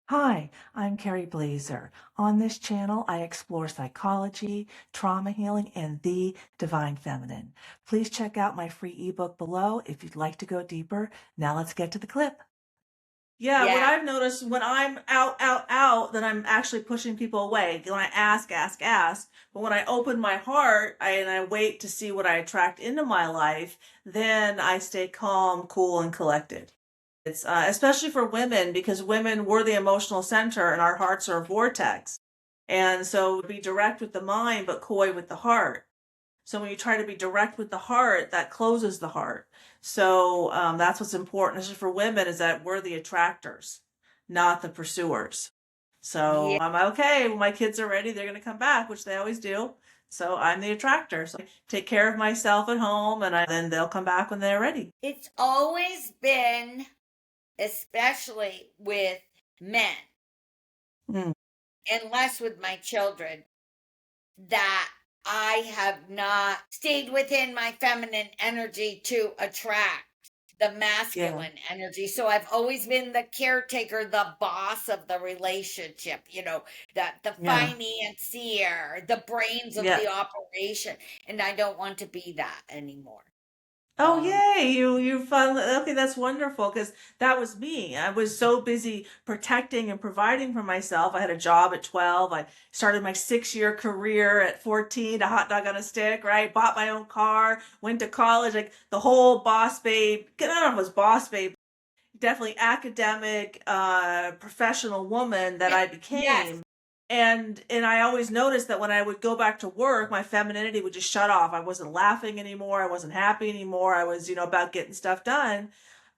Hi, I'm Carrie Blazer. On this channel, I explore psychology, trauma healing, and the divine feminine. Please check out my free ebook below if you'd like to go deeper. Now let's get to the clip. Yeah, what Yeah. I've noticed when I'm out, then I'm actually pushing people away. When I ask. But when I open my heart and I wait to see what I attract into my life, then I stay calm, cool, and collected. It's especially for women because women we're the emotional center and our hearts are a vortex. And so be direct with the mind, but coy with the heart. So when you try to be direct with the heart, that closes the heart. So that's what's important, especially for women, is that we're the attractors, not the pursuers. Yeah. So I'm okay. When my kids are ready, they're going to come back, which they always do. So I'm the attractor. So I take care of myself at home, and then they'll come back when they're ready. It's always been, especially with men, Mm, and less with my children, that I have not stayed within my feminine energy to attract the yeah, masculine energy. So I've always been the caretaker, the boss of the relationship, the yeah. financier, the brains of Yeah. the operation. And I don't want to be that anymore. Oh, Um, yay. You finally, okay, that's wonderful because that was me. I was so busy protecting and providing for myself. I had a job at 12. I started my 6-year career at 14, a hot dog on a stick, right? Bought my own car, went to college, like the whole boss babe. I don't know if it was boss babe, definitely academic, professional woman that yeah, I yes. became. And I always noticed that when I would go back to work, my femininity would just shut off. I wasn't laughing anymore. I wasn't happy anymore. I was, about getting stuff done,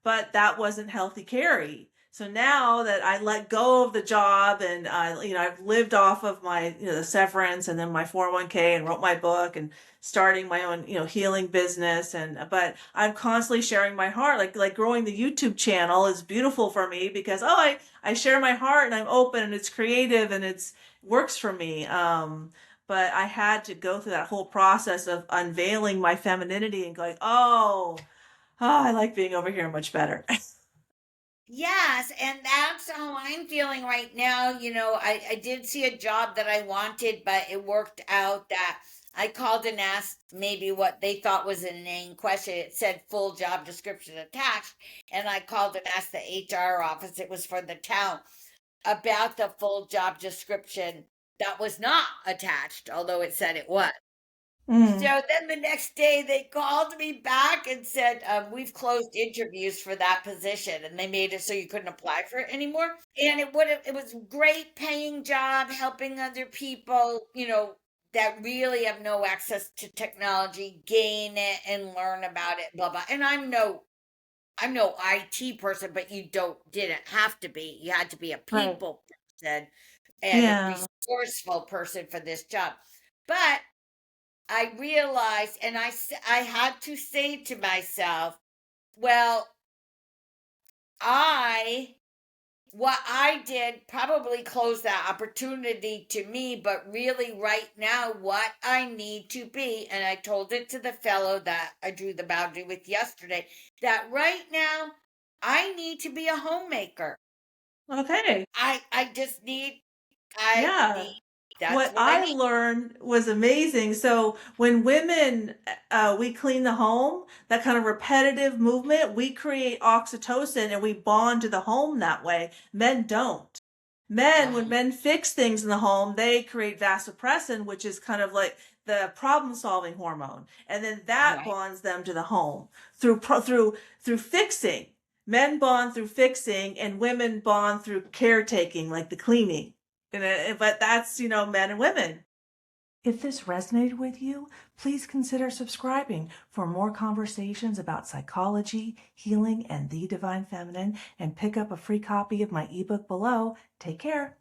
but that wasn't healthy Carrie. So now that I let go of the job and I've lived off of my the severance and then my 401(k) and wrote my book and starting my own healing business, and but I'm constantly sharing my heart, like growing the YouTube channel is beautiful for me because I share my heart and I'm open and it's creative and it's works for me. But I had to go through that whole process of unveiling my femininity and going, I like being over here much better. Yes, and that's how I'm feeling right now. I did see a job that I wanted, but it worked out that I called and asked maybe what they thought was an inane question. It said full job description attached. And I called and asked the HR office, it was for the town, about the full job description that was not attached, although it said it was. So Mm. then the next day they called me back and said, we've closed interviews for that position, and they made it so you couldn't apply for it anymore. And it was a great paying job helping other people, that really have no access to technology, gain it and learn about it, blah blah. And I'm no IT person, but you didn't have to be. You had to be a Right. people person and a Yeah. resourceful person for this job. But I realized, and I had to say to myself, well, I, what I did probably closed that opportunity to me, but really right now, what I need to be, and I told it to the fellow that I drew the boundary with yesterday, that right now, I need to be a homemaker. Okay. I just I Yeah. need, that's What what I I need. learned was amazing. So when women, we clean the home, that kind of repetitive movement, we create oxytocin and we bond to the home that way. Men don't. When Uh-huh. men fix things in the home, they create vasopressin, which is kind of like the problem-solving hormone, and then that Right. bonds them to the home through fixing. Men bond through fixing, and women bond through caretaking, like the cleaning. But that's men and women. If this resonated with you, please consider subscribing for more conversations about psychology, healing, and the divine feminine, and pick up a free copy of my ebook below. Take care.